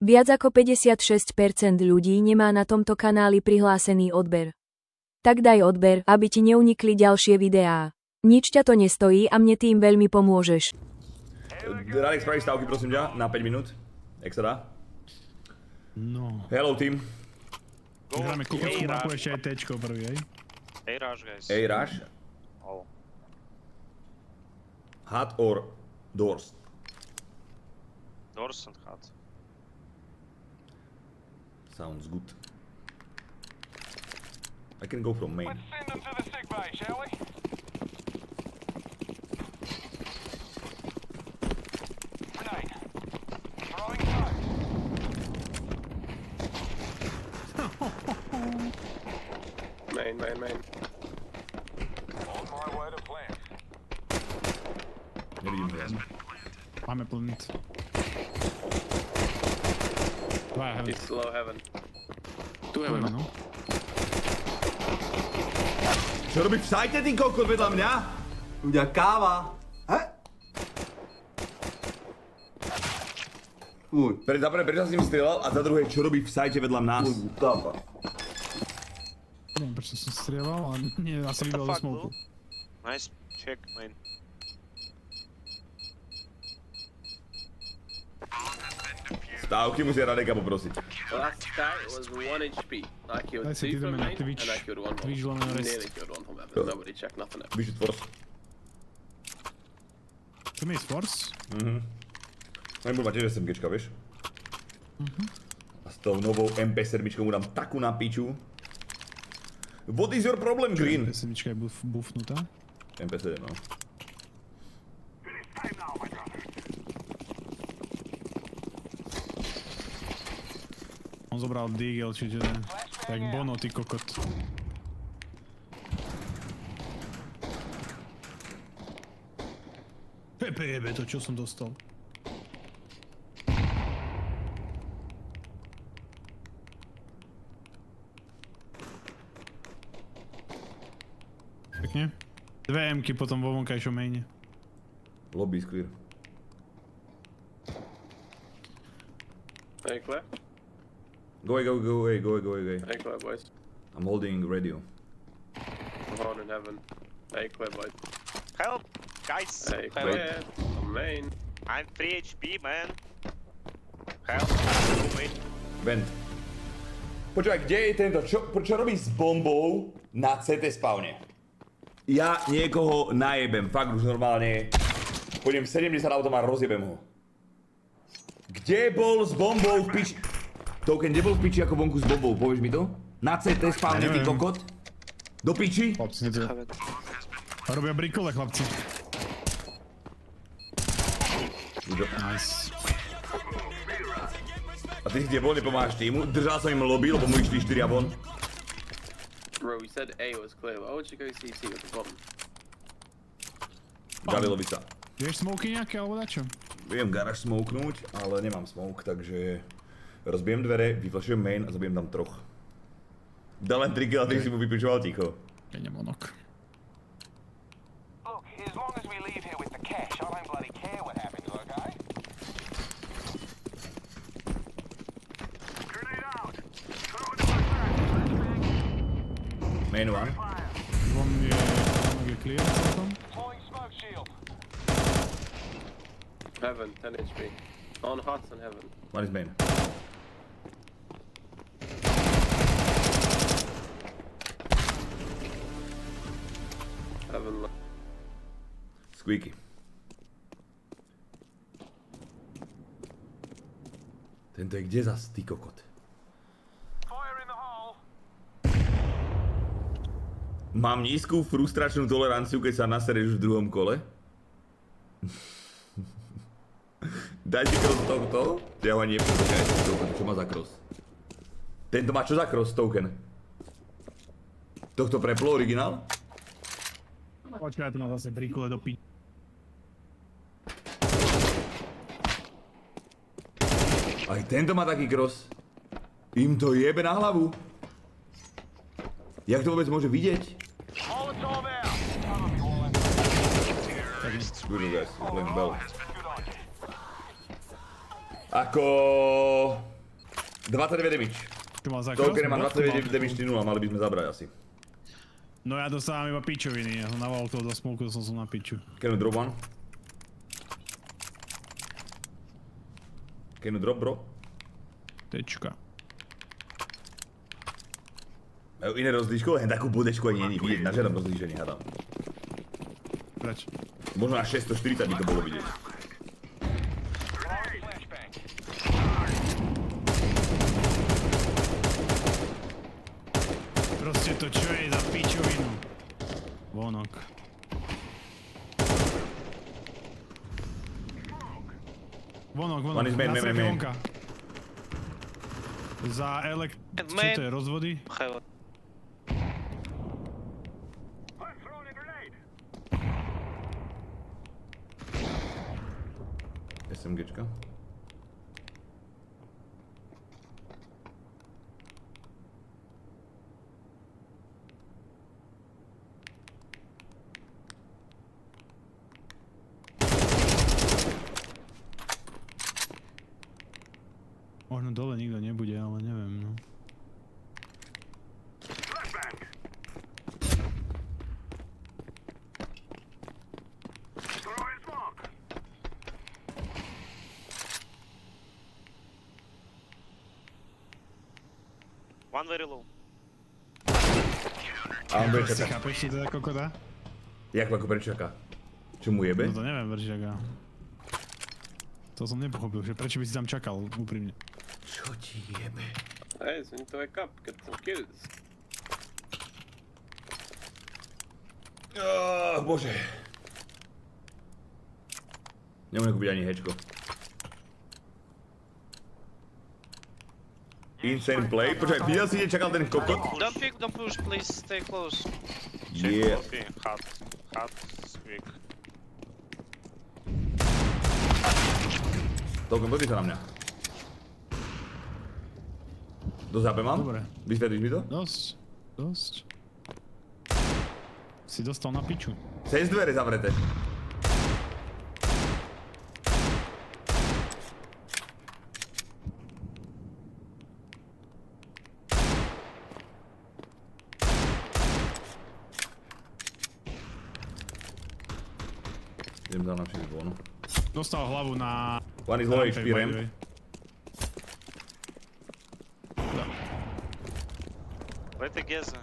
Viac ako 56% ľudí nemá na tomto kanáli prihlásený odber. Tak daj odber, aby ti neunikli ďalšie videá. Nič ťa to nestojí a mne tým veľmi pomôžeš. Radek, spravíš stávky, prosím ťa, na 5 minút. Jak sa dá? No. Hello, team. Hráme kukovskú mapu ešte aj T-čko prvý, hej? A-Rush, guys. A-Rush? Oh. Hot or doors? Doors and hot. Sounds good. I can go from main. Let's send them to the sick bay, shall we? Grenade. Throwing smoke. Main. On my way to plant. Nevidím to jasne. Máme plant. Dva heaven. It's low heaven. Tu heaven, no. Čo robí v sajte, ty kokot vedľa mňa? Ľudia, káva. Uj. Za prvé, prečo sa s ním strieľal a za druhé, čo robí v sajte vedľa nás? Káva. Neviem, prečo som strieľal, ale nie, asi vybal do smoku. Nice check, main. Stávky musia Radeka poprosiť. Last guy was 1 HP. I killed Daj si 2 ideme from na main Twitch. and I killed 1 from Twitch lomeno rest. nearly killed 1 from heaven. Nobody checked nothing else. Vyšit force. Chceme ísť force? Nebudú mať tiež SMGčka, vieš? A s tou novou MP7 mu dám takú na piču. What is your problem, Green? SMčka je buffnutá. MP7, no. On zobral Deagle, čiže tak Bono, ty kokot. Pepe jebe to, čo som dostal. Pekne. Dve M-ky potom vo vonkajšom maine. Lobby is clear. Very clear. Go away. Very clear, boys. I'm holding radio. I'm holding heaven. Very clear, boys. Help! Guys! Very Help! clear. I'm main. I'm 3 HP, man. Help! Main. Vent. Počúvaj, kde je tento? Čo robí s bombou na CT spawne? Ja niekoho najebem, fakt už normálne. Pôjdem 70 autom a rozjebem ho. Kde bol s bombou v piči? Token, kde bol v piči ako vonku s bombou? Povieš mi to? Na CT spawne, ty kokot? Do piči? Chlapci, robia brikole, chlapci. Nice. A ty si kde bol, nepomáhaš týmu? Držal som im lobby, lebo mu išli 4 a von. Bro, we said A was clear. Why would you go CC with the bomb? Galilovica. Vieš smoky nejaké alebo dačo? Viem garáž smoknúť, ale nemám smoke, takže rozbijem dvere, vyflashujem main a zabijem tam troch. Dal len 3 kill a ty si mu vypičoval ticho. Ja nemonok. Look, as long as we leave here with the cash, I don't bloody care what happens, okay? Grenade out! Throw it in my Main one. Von je clear celkom. Deploying smoke shield. Heaven, 10 HP. On hots and heaven. One is main. Heaven. Squeaky. Tento je kde zas, ty kokot? Fire in the hole. Mám nízku frustračnú toleranciu, keď sa nasereš v druhom kole? Daj si cross tohto. Ja ho ani nepozerám, čo má za cross. Tento má čo za cross token? Tohto preplo originál? Počkaj, to má zase brikule do pič. Aj tento má taký cross. Im to jebe na hlavu. Jak to vôbec môže vidieť? Molotov out. Good guys, playing bell. Ako... 29 damage. Ty mal za Token má 29 damage 0, mali by sme zabrať asi. No ja dostávam iba pičoviny, ja som naval to do smoku, som na piču. Can you drop one? Can you drop, bro? Tečka. Majú iné rozdíško, len takú bodečku ani není vidieť na žiadnom rozdíšení, hádam. Preč? Možno až 640 by to bolo vidieť. Proste to čo je za pičovinu? Vonok. Vonok, vonok. One is main, Na main, streke main. vonka. Za Čo to je, rozvody? Heaven. SMGčka. Možno dole nikto nebude, ale neviem, no. One very low. A on bude Si čakať. chápeš si teda kokota? Jak ako prečaká? Čo mu jebe? No to neviem, Veržiaka. To som nepochopil, že prečo by si tam čakal, úprimne. Čo ti jebe? Hey, so you need to wake up, get some kills. Bože. Nemôžem kúpiť ani hečko. Insane play. Počkaj, videl si, kde čakal ten kokot? Don't pick, don't push, please stay close. Yeah. Okay, hot. Hot, quick. Toľko, pozri sa na mňa. Dosť HP mám? Dobre. Vysvetlíš mi to? Dosť. Si dostal na piču. Cez dvere zavreté. Idem dal na všetky von. Dostal hlavu na... One is low rampe, HP by the ramp. way. Vai ter Geza.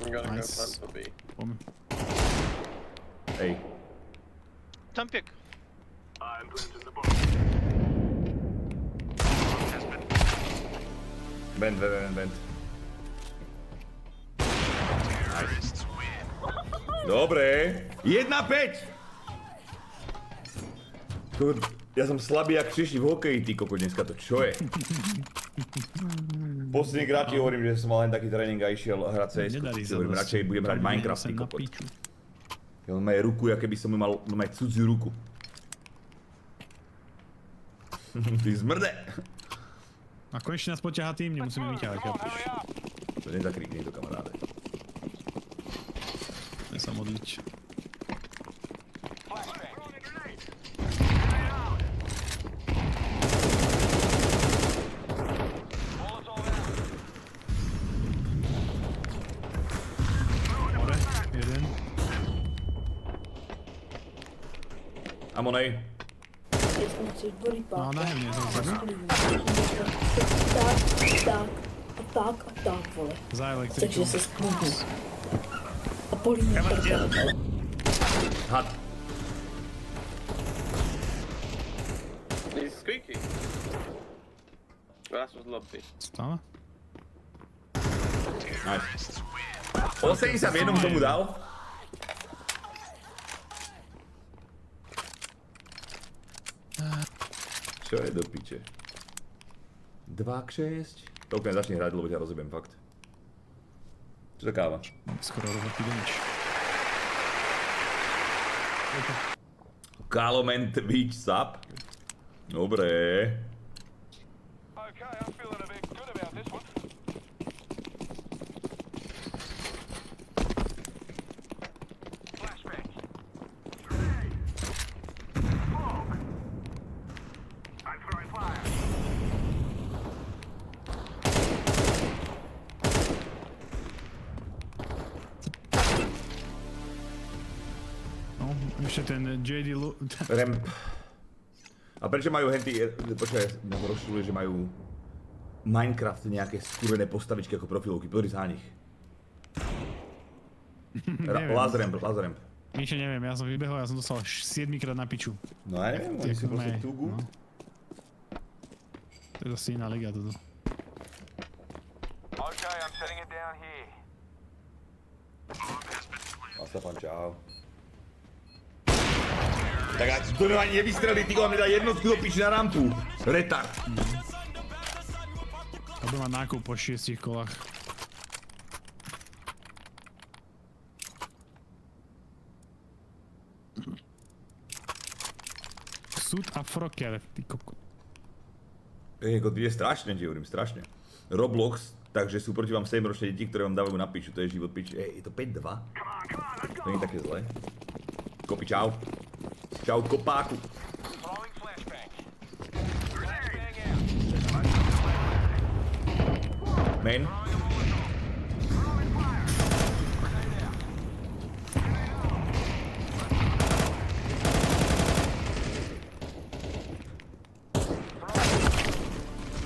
I'm gonna go Nice. plant for B. Poďme. Ej. Don't pick. Bend. Dobre. 1-5. Ja som slabý jak Češi v hokeji, ty koko, dneska to čo je? Posledný krát ti hovorím, že som mal len taký tréning a išiel hrať CS. Nedarí sa Hovorím, dosť. radšej budem hrať Minecraft, ty Na kokot. piču. Ja on má ruku, aké by som mu mal cudziu ruku. Ty zmrde. A konečne nás poťahá tým, nemusíme vyťahať, chápeš? To nezakrikni to, kamaráde. Chcem sa modliť. Hore, jeden. Amonej. No, nahevne som sa. Tak, vole. Za Takže elektrikou. se sklidni. A políme prdel. Had. He's squeaky. Last was lobby. Stále? Nice. 81 tomu dal. Čo je do piče? 2-6. Toľko začni hrať, lebo ťa rozjebem, fakt. Čo to káva? Skoro rovnaký damage. Calumet Beach Sub. Dobre. ešte ten JD Ramp. A prečo majú henty, počkaj, ma to rozšľuje, že majú Minecraft nejaké skurvené postavičky ako profilovky, pozri sa na nich. Neviem. Last ramp. Nič neviem, ja som vybehol, ja som dostal 7 krát na piču. No ja neviem, oni sú proste Normálne, too good. no. To je zase iná liga toto. Okay, I'm setting it down here. Asafan, čau. Tak a to ani nevystrelí, ty mi dá jednotku do piči na rampu. Retard. A budem mať nákup po 6 kolách. Sud a Froker, ty kokot. To je strašne, ti hovorím, strašne. Roblox, takže sú proti vám 7-ročné deti, ktoré vám dávajú na piču, to je život piči. Je to 5-2? To nie je také zlé. Kopi, čau. Čau, kopáku. Throwing flashbang. Main.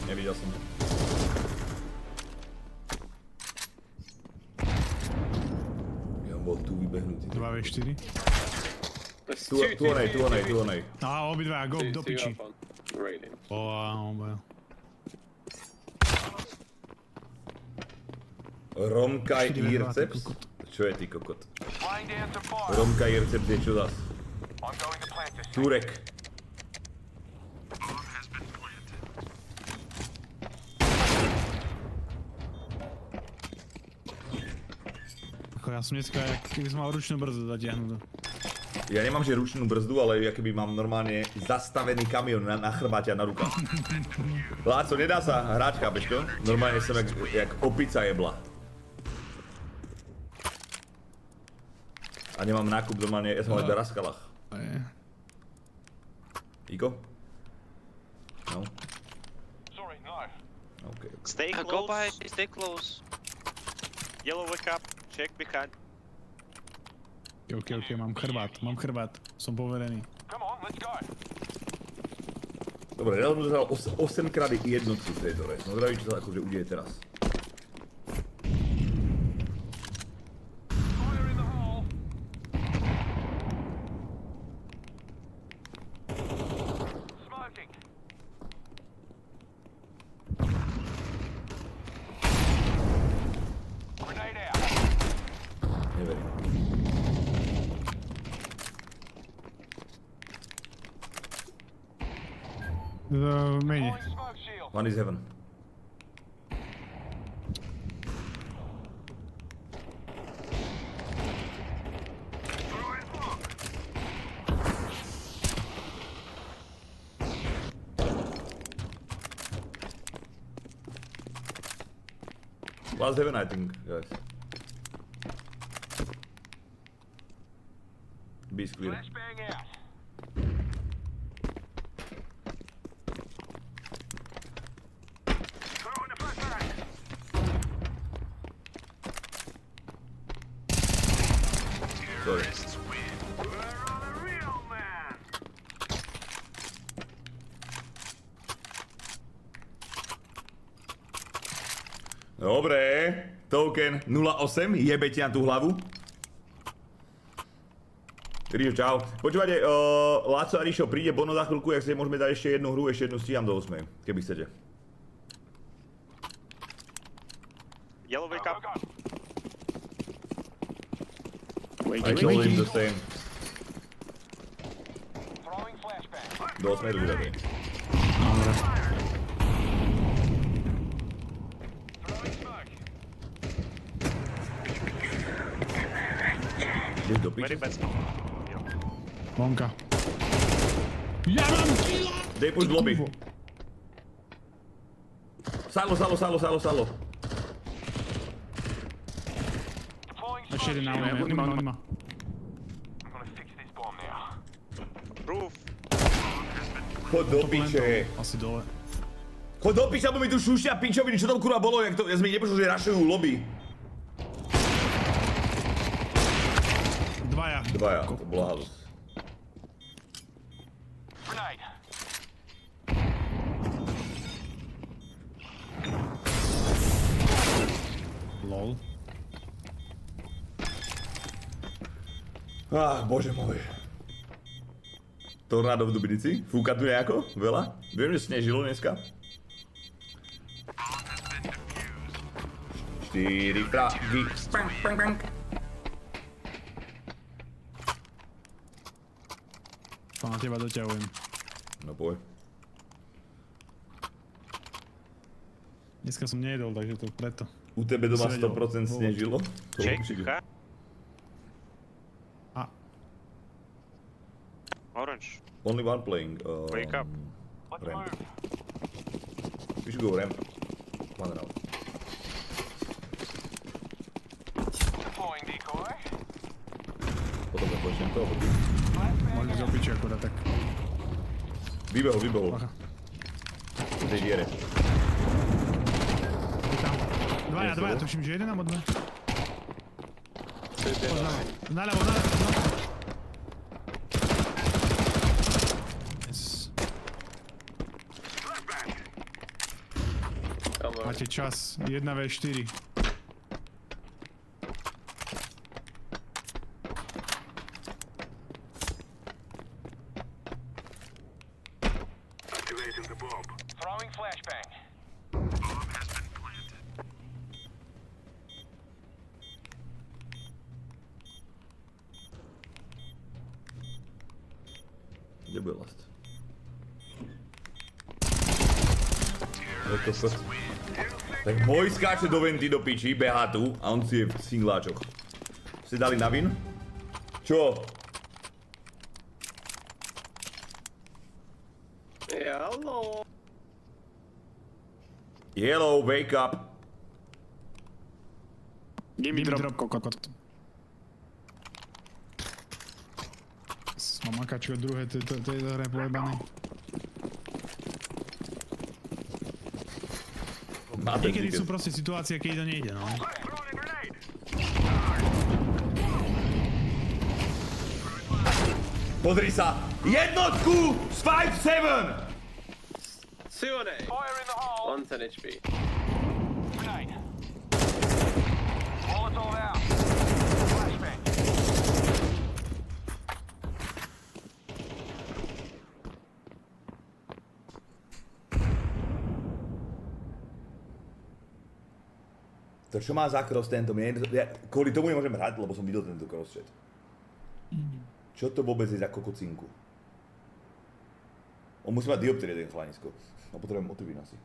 Nevidel som. Ja on bol tu vybehnutý. 2v4. There's Tu onej. Á, obidva, go do two piči. up on rating. Obaja. Romka Štyri ve dva, ty Irceps? kokot. Čo je ty kokot? Laying down some fire. Romka Irceps je čo zas? I'm going to plant this. Turek. Ako ja som dneska, keby som mal ručnú brzdu zatiahnutú. Ja nemám že ručnú brzdu, ale ja keby mám normálne zastavený kamión na chrbáte a na rukách. Láco, nedá sa hrať, chápeš to? Normálne som jak opica jebla. A nemám nákup normálne, ja som len v raskalách. Iko? No? Sorry, no. OK. Stay Go by, close. stay close. Yellow wake up. Check behind. OK, mám chrbát. Som poverený. Come on, let's go. Dobre, ja som dostal 8 krát jednotku v tejto hre. No zdraví, čo sa akože udeje teraz. Fire in the hole. Smoking. Grenade out. Neverím. Mene. Throwing smoke shield. One is heaven. Last heaven, I think, guys. B is clear. Flashbang out. Throwing the flashbang. Sorry. We're on a real man. Dobre, token 08, jebete na tú hlavu. Ríšo, čau. Počúvate, Láco a Ríšo, príde Bono za chvíľku, jak si môžeme dať ešte jednu hru, ešte jednu stíham do 8, keby chcete. Yellow wake up. I told him the same. Throwing flashbang. Do 8 to vydaté. Throwing smoke. Ideš do Very piče? bad smoke. Vonka. Ja mám kila! Dej push lobby. Salo. Deploying Ešte jeden smoke na shield. nima. I'm gonna fix this bomb now. Roof. Chod do piče. Asi dole. Chod do piče, lebo mi tu šušia pičoviny, čo tam kurva bolo, jak to, ja som mi nepočul, že rašujú lobby. Dvaja. Dvaja, to bola halus. bol. Bože môj. Tornádo v Dubnici? Fúka tu nejako? Veľa? Viem, že snežilo dneska. 4 fragy. To na teba doťahujem. No poď. Dneska som nejedol, takže to preto. U tebe doma Si vedel. 100% snežilo? To Check. určite. A, Orange. Only one playing. Wake up. Ramp. We should go ramp. One round. Deploying decoy. Potom započnem to. mohli z opiči akurát tak. Vybehol. Bacha. V tej diere. Je tam. Dvaja, tuším, že jeden alebo dva. Naľavo. Yes. Máte čas. 1v4. Throwing flashbang. Kde bude last? Tak môj skáče do venty do piči, behá tu a on si je v singláčoch. Ste dali na vin? Čo? Hello. Yellow, wake up. Give me drop kokot. Mám makačko druhé, to je hre pojebané. Niekedy sú proste situácie, keď to nejde, no. Pozri sa! Jednotku z 5-7! 2 on A. Fire in the hole. 1 10 HP. Grenade. Molotov out. Flashbang. To čo má za cross tento? Kvôli tomu nemôžem hrať, lebo som videl tento cross chat. Čo to vôbec je za kokocinku? On musí mať dioptrie, ten chlanisko. No potrebujem otrivín asi.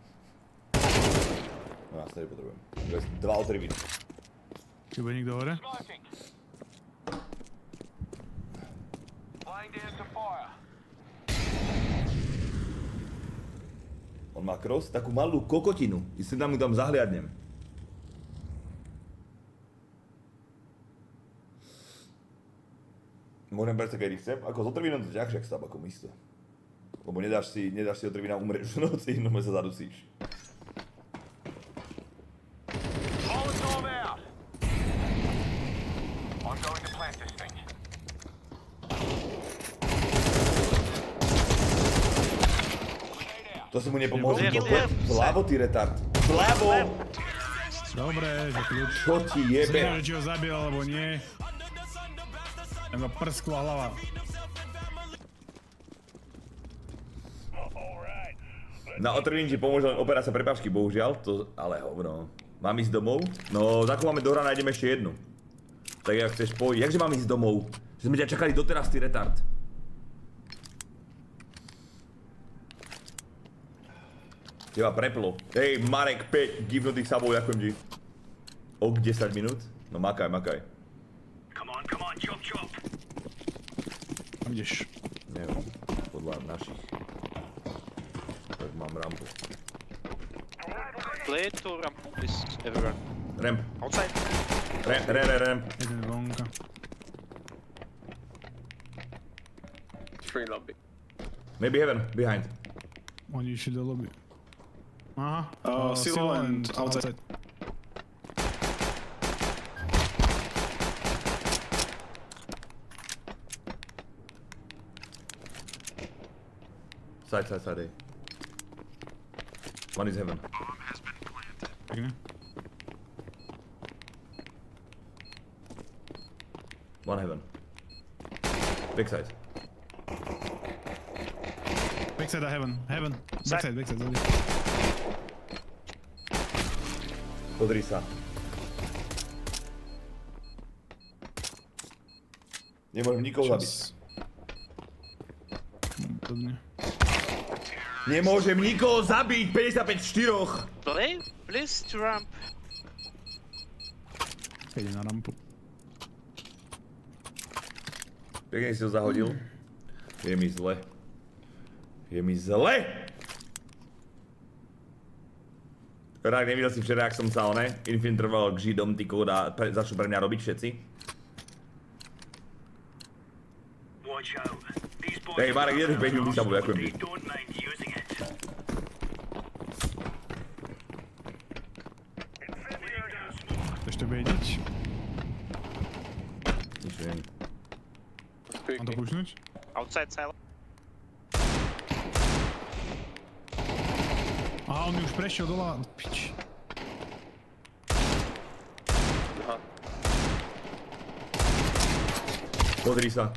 No ja sa nepotrebujem. 2 otrivíny. Či bude niekto hore? Smoking. Laying down some fire. On má cross, takú malú kokotinu. I sem tam mu tam zahliadnem. Môžem brať kedy chcem, ako s otrvínom to ťažšie, ak s tabakom isto. Lebo nedáš si otrvína umrieť už v noci, no sa zadusíš. Molotov out. I'm going to plant this thing. Grenade out. To si mu nepomohol. Left. Vľavo, ty retard. Vľavo! Dobre, že kľúč. Čo ti jebe? Neviem, či ho zabil alebo nie. Nebo prskla hlava. Na otrvín ti pomôže len operácia prepážky, bohužiaľ. To, ale hovno. Mám ísť domov? No, za máme do hra, nájdeme ešte jednu. Tak jak chceš pojiť. Jakže mám ísť domov? Že sme ťa čakali doteraz, ty retard. Teba preplo. Hej, Marek 5 givnutých sabov, ďakujem ti. Ok, 10 minút? No makaj. Come on, chop. Tam ideš. Neviem, podľa našich. Tak mám rampu. Play to ramp, please, everyone. Ramp. Outside. Ramp. Jeden vonka. 3 lobby. Maybe heaven, behind. Oni išli do lobby. Aha. Silo and outside. Side, A. One is heaven. Pekne. One heaven. Backside. Backside a heaven. Heaven. Backside, backside. Sorry. Pozri sa. Nemôžem nikoho zabiť. Podobne. Nemôžem nikoho zabiť! 55 4! Play, please, to ramp. Ide na rampu. Pekne si ho zahodil. Je mi zle. Je mi zle! Rák, nevidel si včera, jak som sa infiltroval k Židom, ty kóda, začnú pre mňa robiť všetci. Hej, Marek, jedeš 5 minút sa bude, ďakujem ti. Chceš to vedieť? Nič neviem. Mám to pušnúť? Outside silo. Aha, on mi už prešiel dola. Pič. Aha. Pozri sa.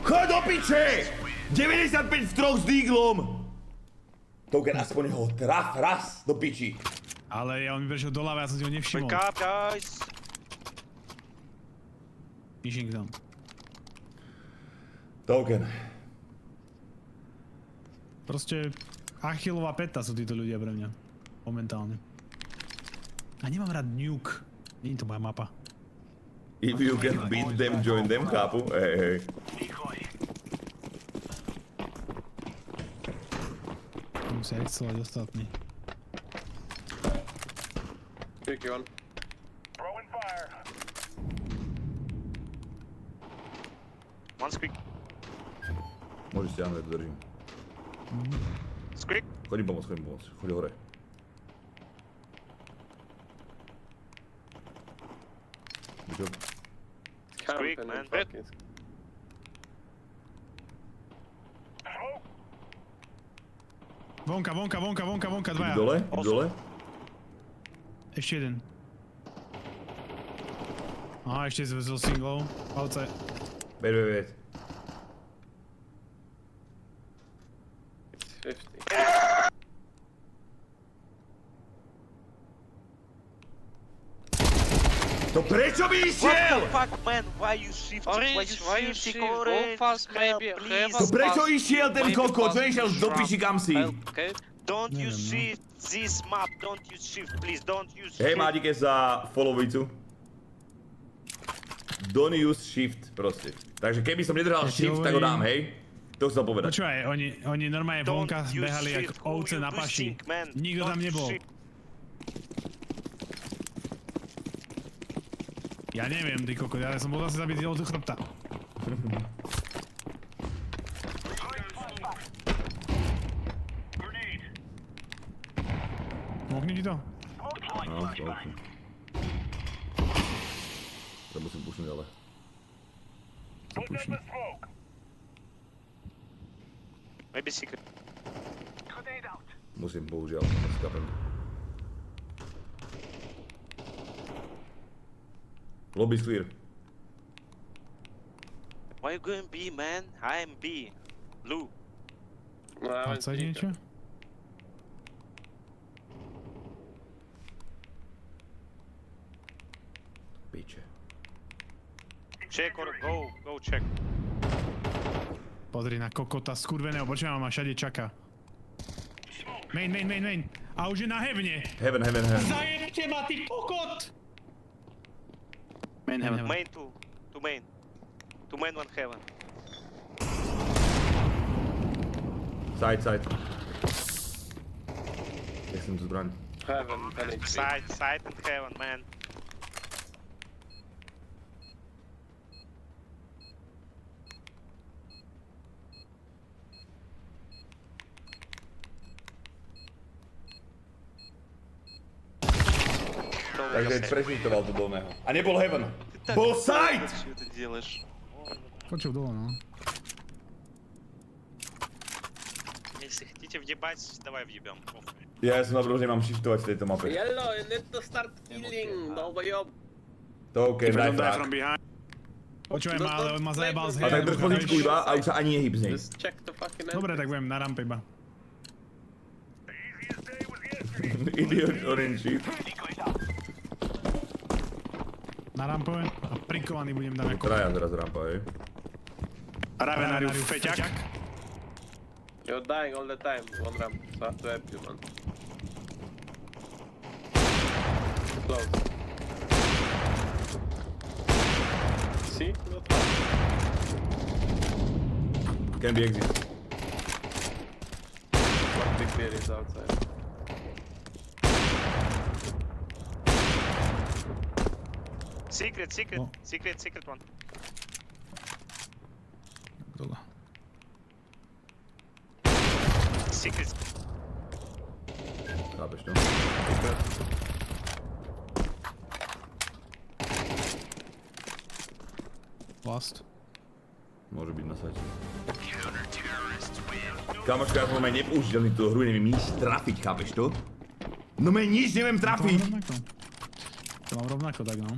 Choď do piče! 95 v troch s díglom! Token aspoň ho traf raz do piči. Ale ja on mi prešiel dola, ja som si ho nevšimol. Wake up, guys. Mishing down. Token. Proste Achillová peta sú títo ľudia pre mňa. Momentálne. A nemám rád nuke. Nie je to moja mapa. If you can beat them, join them, chápu? Hej, hej. Musia excelovať ostatní. Tricky one. Throwing fire. One squeak. Môžeš stiahnuť, ja to držím. Squeak. Chodím pomôcť, Choď hore. Good job. Squeak, Camping man. and fucking... Vonka, dvaja. Idú dole. Ešte jeden. Aha, ešte zo singlov. Outside. Wait. 50. To prečo by What išiel? the fuck, man? Why you shift? Orange, why you shifting shift? Go orange? fast, Help, maybe. please. To prečo išiel ten Maybe kokot? fast Čo išiel do piči kam si? Okay. Don't use no. shift this map. Don't use shift, please. Don't use Hej, shift. Mádike za followicu. Don't use shift, proste. Takže keby som nedržal Ja ti shift, tak ho hovorím. dám, hej? To chcel povedať. Počúvaj, oni normálne Don't vonka use behali jak shift. Who ovce you na paši. boosting, man? Nikto Don't tam use nebol. shift. Ja neviem, ty kokot, ja som bol zase zabitý od chrbta. Mokni ti to? No, to ok. To musím pušnúť, ale. Pušni. Maybe secret. Musím, bohužiaľ, skapem. Lobby's clear. Why you going B, man? I am B. Blue. No, I went Outside deep. niečo? Piče. Check or go check. Pozri na kokota skurveného, počujem, ma všade čaká. Main. A už je na hevne. Heaven. Zajebte ma, ty kokot! Main heaven. Main two. Two main. Two main, one heaven. Side. Jak som tu zbraň? Heaven, 10 HP. Side and heaven, man. Takže prešiftoval to dolného. A nebol heaven. Bol side! Что ты делаешь? Počul dole, no. Если хотите въебать, давай въебем. Похуй. Ja som navrhol, že nemám shiftovať v tejto mape. Yellow, you need to start killing, dolbojob. To OK, If I daj don't die frak. from behind. Počúvaj ma, ale on ma zajebal z A tak drž pozičku vieš. iba a už sa ani nehyb z nej. Just check the fucking Dobre, tak budem na rampe iba. Idiot orange sheep. Na rampe a prikovaný budem tam ako Traja teraz rampa, hej. Ravenariu feťak. You're dying all the time, one ramp, so I have to help you, man. Close. See? Not bad. Can be exit. One big bear is outside. Secret, secret, Oh. secret one. Dole. Secret. Chápeš to? Last. Môže byť na sajte. Kamoška, ja som nepoužiteľný tú hru, neviem nič trafiť, chápeš to? No me nič neviem trafiť! To mám rovnako tak, no.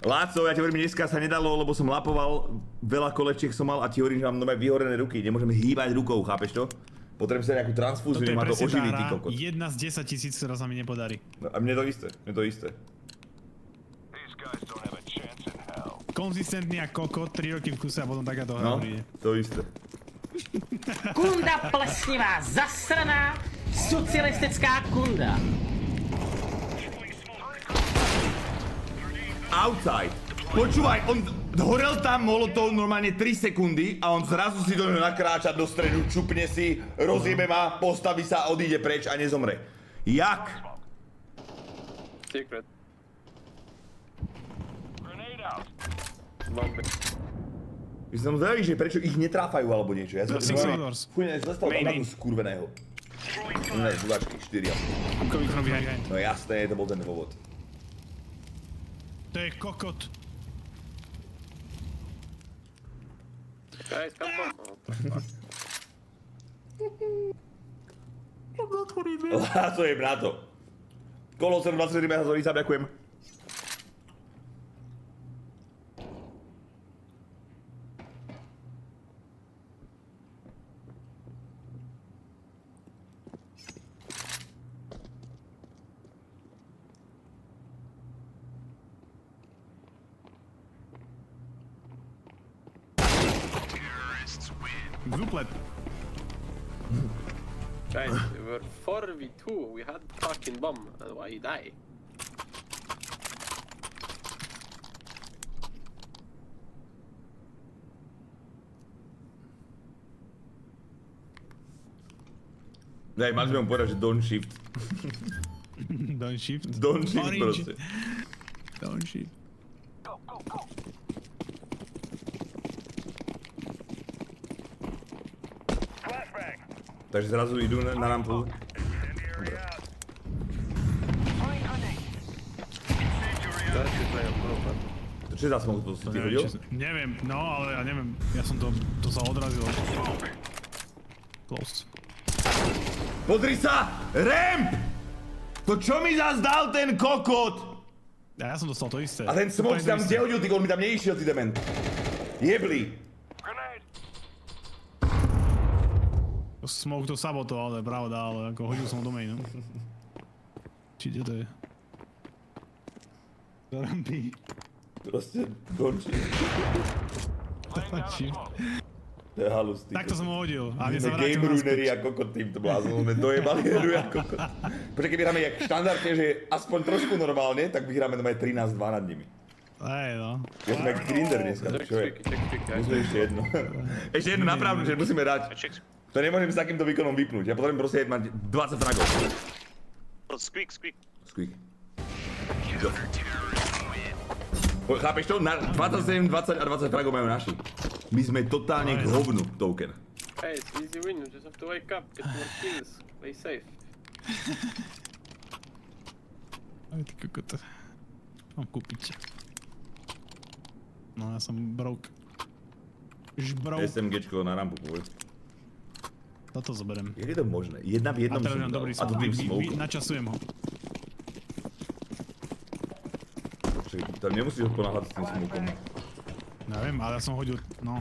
Láco, ja ti hovorím, dneska sa nedalo, lebo som lapoval, veľa kolečiek som mal a ti hovorím, že mám nové vyhorené ruky, nemôžem hýbať rukou, chápeš to? Potrebujem sa nejakú transfúziu, Toto je nemá to presne tá oživiť, ty hra, kokot. 1 z 10 000, ktorá sa mi nepodarí. No, a mne to isté, mne to isté. These guys don't have a chance in hell. Konzistentný a kokot, 3 roky v kuse a potom takáto hra No, príde. to isté. Kunda plesnivá, zasraná, socialistická kunda. Outside. Počúvaj, on horel tam molotov normálne 3 sekundy a on zrazu si do neho nakráča do stredu, čupne si, rozjebe ma, postaví sa, odíde preč a nezomre. Jak? Secret. Grenade out. One big. My som zvedavý, že prečo ich netráfajú alebo niečo. Ja som Six Doors. Fuj, ja som zastal tam Main. takú skurveného. Ne, budačky, 4. I'm coming from behind. No jasné, to bol ten dôvod. To je kokot. Guys, come on. Oh, fuck. Láco je na to. Kolo 724 megazónica, ďakujem. Duplet. Guys, we were 4v2, we had fucking bomb, and why he die? Nej, mali sme mu povedať, že don't shift. Don't shift. Don't shift Orange. proste. Don't shift. Go, go, go. Flashbang. Takže zrazu idú na rampu. Incendiary out. Throwing grenade. That is my problem. To čo je za smok, to si ty hodil? Neviem, no ale ja neviem, ja som to sa odrazilo. Close. Pozri sa! Ramp! To čo mi zas dal ten kokot? Ja som dostal to isté. A ten smok si tam kde hodil, ty, on mi tam neišiel, ty dement. Jebli. Grenade. Smoke to sabotoval, ale pravda, ale ako hodil som ho do mainu. Či kde to je? Do rampy. Proste končí. Či? To je halus, ty. Takto som ho hodil. A My mne sa sme vrátil game runery naspäť. a kokot týmto bláznom, sme dojebali hru a kokot. Počkej, keď hráme jak štandardne, že aspoň trošku normálne, tak vyhráme doma 13-2 nad nimi. Hej no. Ja sme jak Grinder dneska, Check čo je? trick, guys. Musíme ešte jedno. Ešte jedno napravdu, že musíme dať. Check. To nemôžem s takýmto výkonom vypnúť, ja potrebujem proste mať 20 fragov. Squeak, squeak. Squeak. Jo. Chápeš to? Na 27, 20 a 20 fragov majú naši. My sme totálne k hovnu, token. Hey, it's easy win, you just have to wake up, get more kills, play safe. Aj ty kokot. Mám kúpiť. No ja som broke. Broke. SMGčko na rampu povedz. Toto zoberiem. Jak je to možné? Jedna v A jednom teraz som mám dal. dobrý A to smoke. tým smoke. Načasujem ho. Počkej, Tam nemusíš ho ponáhľať s tým smokom. Neviem, ale ja som hodil, no.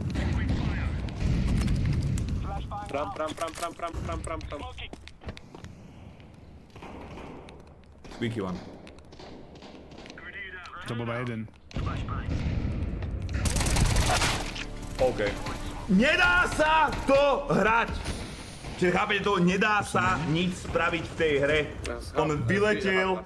Pram. Squeaky one. To bol iba jeden. OK. Nedá sa to hrať! Čiže chápete to, nedá sa nič spraviť v tej hre. On vyletel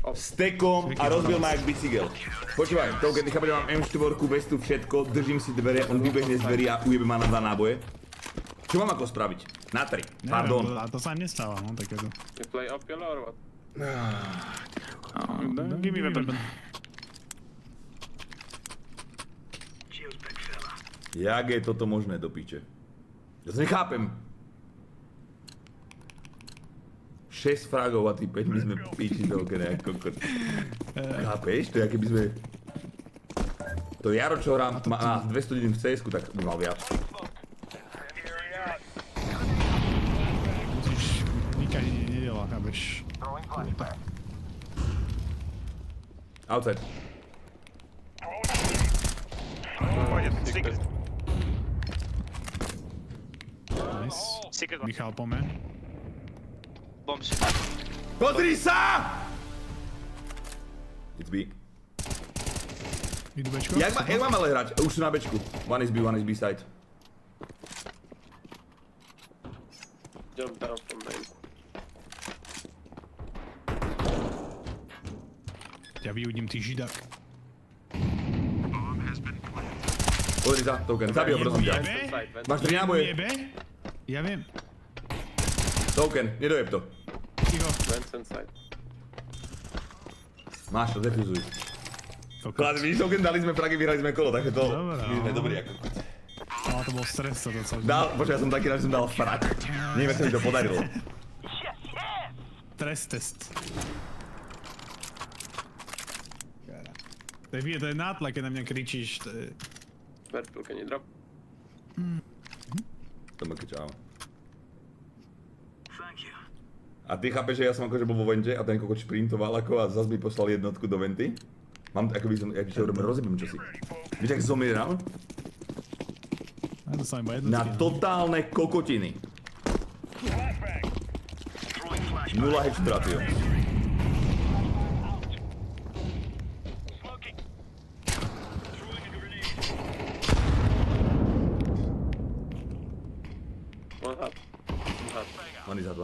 s tekom a rozbil ma jak bicykel. Počúvaj, to keď chápete, mám M4, vestu, všetko, držím si dvere, on vybehne z dverí a ujebe ma na 2 náboje. Čo mám ako spraviť? Na 3. Pardon. Neviem, a to sa im nestáva, no takéto. You play up yellow or what? Give me weapon. Jak je toto možné do piče? Ja to nechápem. 6 fragov a ty 5 my sme piči do okena jak kokot. Chápeš? To je aké by sme... To Jaro, čo hrá, má 200 hodín v CS-ku, tak by mal viac. Musíš, nikaj nedela, chápeš. Outside. Secret. Nice. Secret one. Michal, pome. Bombs. Pozri sa! It's B. Idú bečko? Jak mám ale hrať? Už sú na bečku. One is B side. Jump down from main. Ja vyhodím, ty židák. Pozri sa, Token, zabij ho prosím ťa. Máš 3 náboje. Jebe? Ja viem. Token, nedojeb to. Ticho. Vents inside. Máš to, defuzuj. Kokot. Ale vidíš, Token, dali sme fragy, vyhrali sme kolo, takže to... Dobrá. My sme dobrí ako... Ale to bol stres sa to celé. Počkaj, ja som taký rád, že som dal frak. Neviem, sa mi to podarilo. Stres test. To je nátlak, keď na mňa kričíš. To je... Purple, can you drop? Tomake, čau. A ty chápeš, že ja som akože bol vo vente a ten kokot šprintoval ako a zase mi poslal jednotku do venty? Mám akoby som, jak čo robím, rozjebím čosi. Víš, jak zomieral? Ja to sa iba jednotky. Na totálne kokotiny. 0 headshotratio. One is out.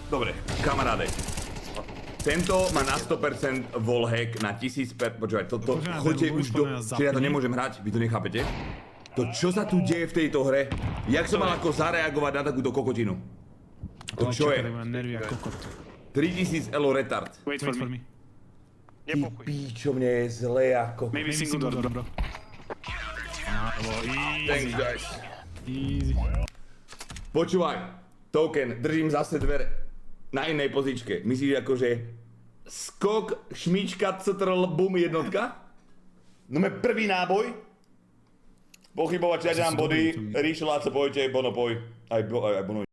Dobre, kamaráde. Tento má na 100% wallhack na 1000%. Počúvaj, choďte už do... Čiže ja to nemôžem hrať, vy to nechápete? To čo sa tu deje v tejto hre? Jak som mal ako zareagovať na takúto kokotinu? To čo je? 3000 elo retard. Wait for me. Ty píčo, mne je zle ako... Maybe single door, bro. Thanks guys. Easy. Počúvaj, Token, držím zase dvere na inej pozíčke. Myslíš akože skok, šmička, ctrl, bum, jednotka? No me prvý náboj. Pochybovať, ja dám body, ríšoláce, pojďte, bono, poj. Aj bono.